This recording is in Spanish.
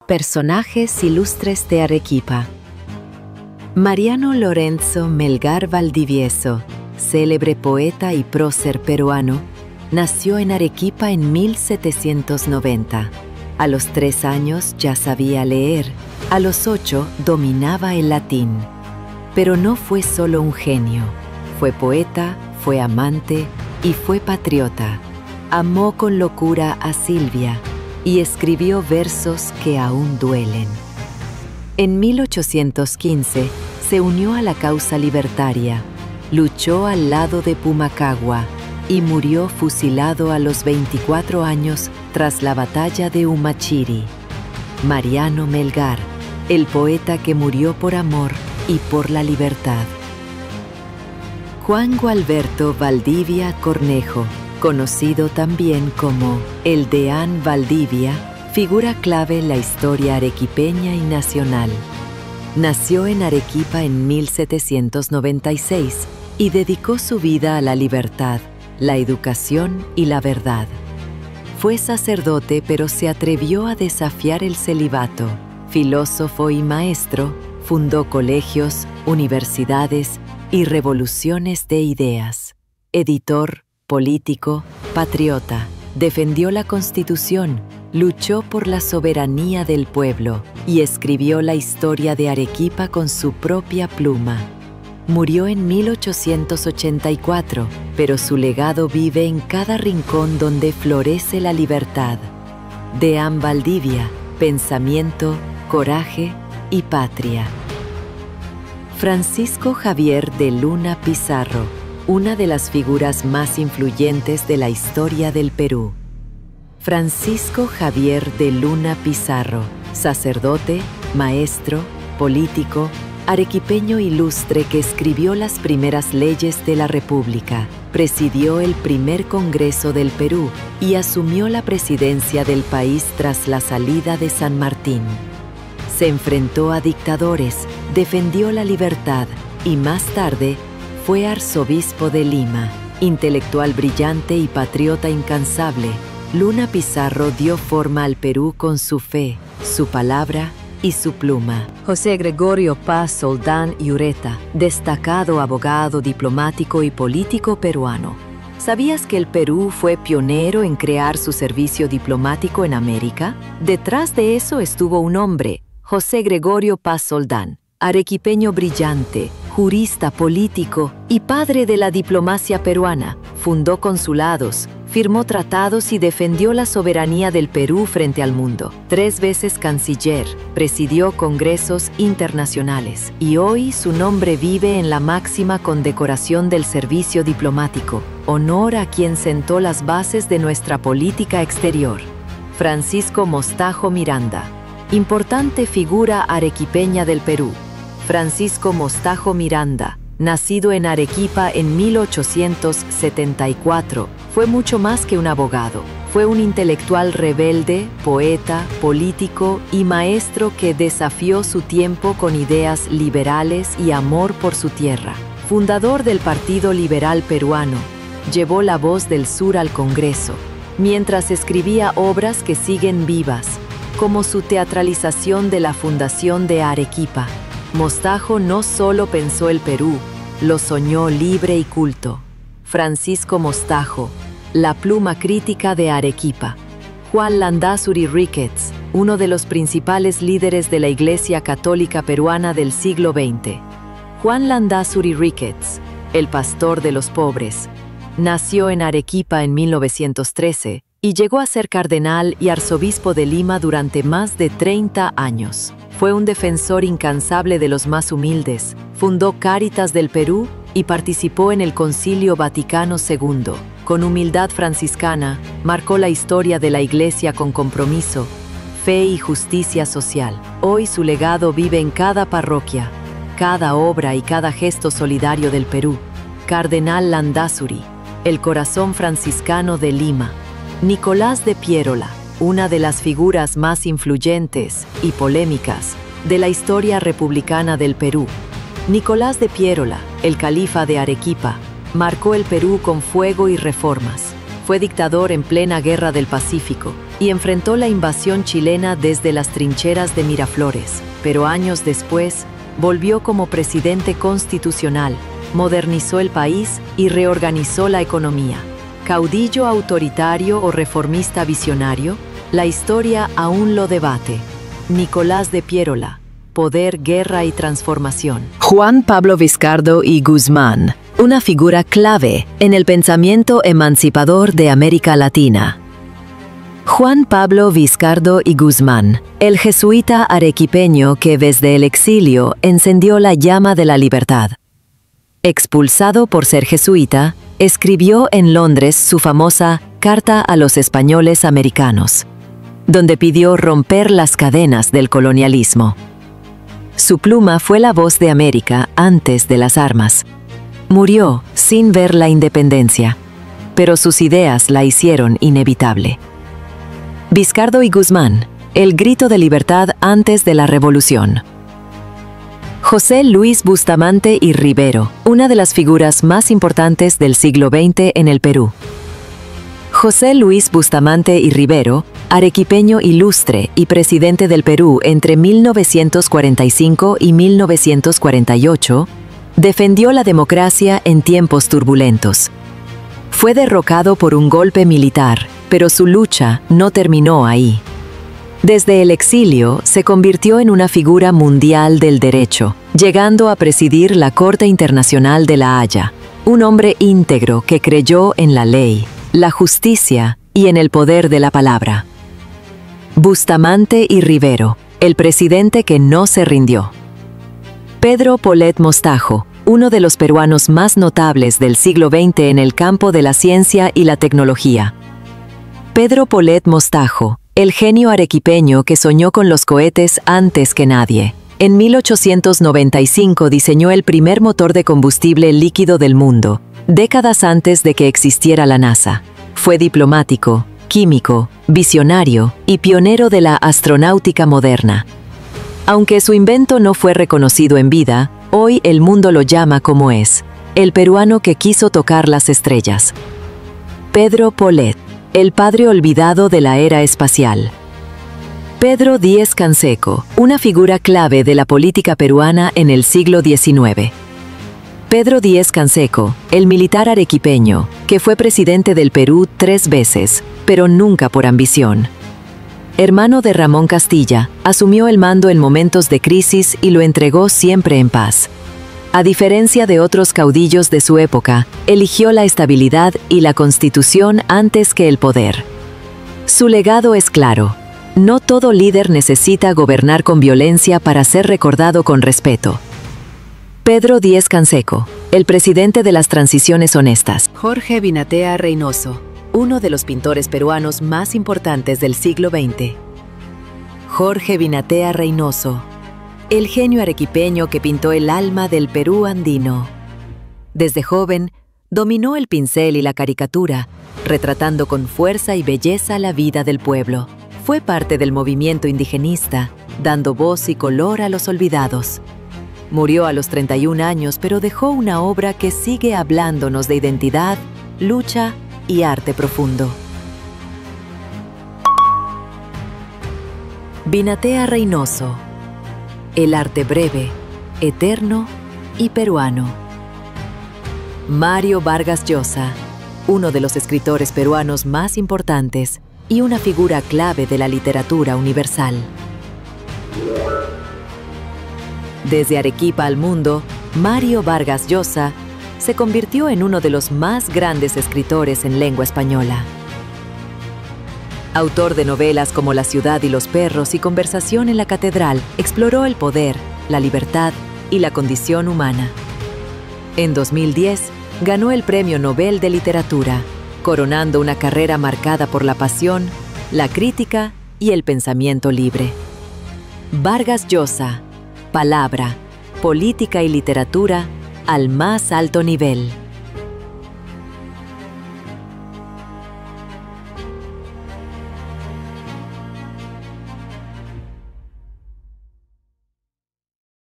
Personajes ilustres de Arequipa. Mariano Lorenzo Melgar Valdivieso, célebre poeta y prócer peruano, nació en Arequipa en 1790. A los 3 años ya sabía leer, a los 8 dominaba el latín. Pero no fue solo un genio, fue poeta, fue amante y fue patriota. Amó con locura a Silvia y escribió versos que aún duelen. En 1815 se unió a la causa libertaria, luchó al lado de Pumacagua y murió fusilado a los 24 años tras la batalla de Humachiri. Mariano Melgar, el poeta que murió por amor y por la libertad. Juan Gualberto Valdivia Cornejo, conocido también como el Deán Valdivia, figura clave en la historia arequipeña y nacional. Nació en Arequipa en 1796 y dedicó su vida a la libertad, la educación y la verdad. Fue sacerdote, pero se atrevió a desafiar el celibato. Filósofo y maestro, fundó colegios, universidades y revoluciones de ideas. Editor, político, patriota, defendió la Constitución, luchó por la soberanía del pueblo y escribió la historia de Arequipa con su propia pluma. Murió en 1884, pero su legado vive en cada rincón donde florece la libertad. Deán Valdivia, pensamiento, coraje y patria. Francisco Javier de Luna Pizarro, una de las figuras más influyentes de la historia del Perú. Francisco Javier de Luna Pizarro, sacerdote, maestro, político, arequipeño ilustre que escribió las primeras leyes de la República, presidió el primer Congreso del Perú y asumió la presidencia del país tras la salida de San Martín. Se enfrentó a dictadores, defendió la libertad y más tarde fue arzobispo de Lima. Intelectual brillante y patriota incansable, Luna Pizarro dio forma al Perú con su fe, su palabra y su pluma. José Gregorio Paz Soldán y Ureta, destacado abogado, diplomático y político peruano. ¿Sabías que el Perú fue pionero en crear su servicio diplomático en América? Detrás de eso estuvo un hombre, José Gregorio Paz Soldán, arequipeño brillante, jurista político y padre de la diplomacia peruana. Fundó consulados, firmó tratados y defendió la soberanía del Perú frente al mundo. 3 veces canciller, presidió congresos internacionales y hoy su nombre vive en la máxima condecoración del servicio diplomático, honor a quien sentó las bases de nuestra política exterior. Francisco Mostajo Miranda, importante figura arequipeña del Perú. Francisco Mostajo Miranda, nacido en Arequipa en 1874, fue mucho más que un abogado. Fue un intelectual rebelde, poeta, político y maestro que desafió su tiempo con ideas liberales y amor por su tierra. Fundador del Partido Liberal Peruano, llevó la voz del sur al Congreso, mientras escribía obras que siguen vivas, como su teatralización de la fundación de Arequipa. Mostajo no solo pensó el Perú, lo soñó libre y culto. Francisco Mostajo, la pluma crítica de Arequipa. Juan Landázuri Ricketts, uno de los principales líderes de la Iglesia Católica Peruana del siglo XX. Juan Landázuri Ricketts, el pastor de los pobres, nació en Arequipa en 1913 y llegó a ser cardenal y arzobispo de Lima durante más de 30 años. Fue un defensor incansable de los más humildes, fundó Cáritas del Perú y participó en el Concilio Vaticano II. Con humildad franciscana, marcó la historia de la Iglesia con compromiso, fe y justicia social. Hoy su legado vive en cada parroquia, cada obra y cada gesto solidario del Perú. Cardenal Landázuri, el corazón franciscano de Lima. Nicolás de Piérola, una de las figuras más influyentes y polémicas de la historia republicana del Perú. Nicolás de Piérola, el califa de Arequipa, marcó el Perú con fuego y reformas. Fue dictador en plena Guerra del Pacífico, y enfrentó la invasión chilena desde las trincheras de Miraflores, pero años después volvió como presidente constitucional, modernizó el país y reorganizó la economía. ¿Caudillo autoritario o reformista visionario? La historia aún lo debate. Nicolás de Piérola, Poder, Guerra y Transformación. Juan Pablo Viscardo y Guzmán, una figura clave en el pensamiento emancipador de América Latina. Juan Pablo Viscardo y Guzmán, el jesuita arequipeño que desde el exilio encendió la llama de la libertad. Expulsado por ser jesuita, escribió en Londres su famosa Carta a los Españoles Americanos, donde pidió romper las cadenas del colonialismo. Su pluma fue la voz de América antes de las armas. Murió sin ver la independencia, pero sus ideas la hicieron inevitable. Viscardo y Guzmán, el grito de libertad antes de la Revolución. José Luis Bustamante y Rivero, una de las figuras más importantes del siglo XX en el Perú. José Luis Bustamante y Rivero, arequipeño ilustre y presidente del Perú entre 1945 y 1948, defendió la democracia en tiempos turbulentos. Fue derrocado por un golpe militar, pero su lucha no terminó ahí. Desde el exilio se convirtió en una figura mundial del derecho, llegando a presidir la Corte Internacional de La Haya, un hombre íntegro que creyó en la ley, la justicia y en el poder de la palabra. Bustamante y Rivero, el presidente que no se rindió. Pedro Polet Mostajo, uno de los peruanos más notables del siglo XX en el campo de la ciencia y la tecnología. Pedro Polet Mostajo, el genio arequipeño que soñó con los cohetes antes que nadie. En 1895 diseñó el primer motor de combustible líquido del mundo, décadas antes de que existiera la NASA. Fue diplomático, químico, visionario y pionero de la astronáutica moderna. Aunque su invento no fue reconocido en vida, hoy el mundo lo llama como es, el peruano que quiso tocar las estrellas. Pedro Polet, el padre olvidado de la era espacial. Pedro Díez-Canseco, una figura clave de la política peruana en el siglo XIX. Pedro Díez-Canseco, el militar arequipeño, que fue presidente del Perú 3 veces, pero nunca por ambición. Hermano de Ramón Castilla, asumió el mando en momentos de crisis y lo entregó siempre en paz. A diferencia de otros caudillos de su época, eligió la estabilidad y la Constitución antes que el poder. Su legado es claro. No todo líder necesita gobernar con violencia para ser recordado con respeto. Pedro Díez-Canseco, el presidente de las transiciones honestas. Jorge Binatea Reynoso, uno de los pintores peruanos más importantes del siglo XX. Jorge Binatea Reynoso, el genio arequipeño que pintó el alma del Perú andino. Desde joven, dominó el pincel y la caricatura, retratando con fuerza y belleza la vida del pueblo. Fue parte del movimiento indigenista, dando voz y color a los olvidados. Murió a los 31 años, pero dejó una obra que sigue hablándonos de identidad, lucha y arte profundo. Binatea Reynoso, el arte breve, eterno y peruano. Mario Vargas Llosa, uno de los escritores peruanos más importantes y una figura clave de la literatura universal. Desde Arequipa al mundo, Mario Vargas Llosa se convirtió en uno de los más grandes escritores en lengua española. Autor de novelas como La ciudad y los perros y Conversación en la catedral, exploró el poder, la libertad y la condición humana. En 2010, ganó el Premio Nobel de Literatura, coronando una carrera marcada por la pasión, la crítica y el pensamiento libre. Vargas Llosa, palabra, política y literatura al más alto nivel.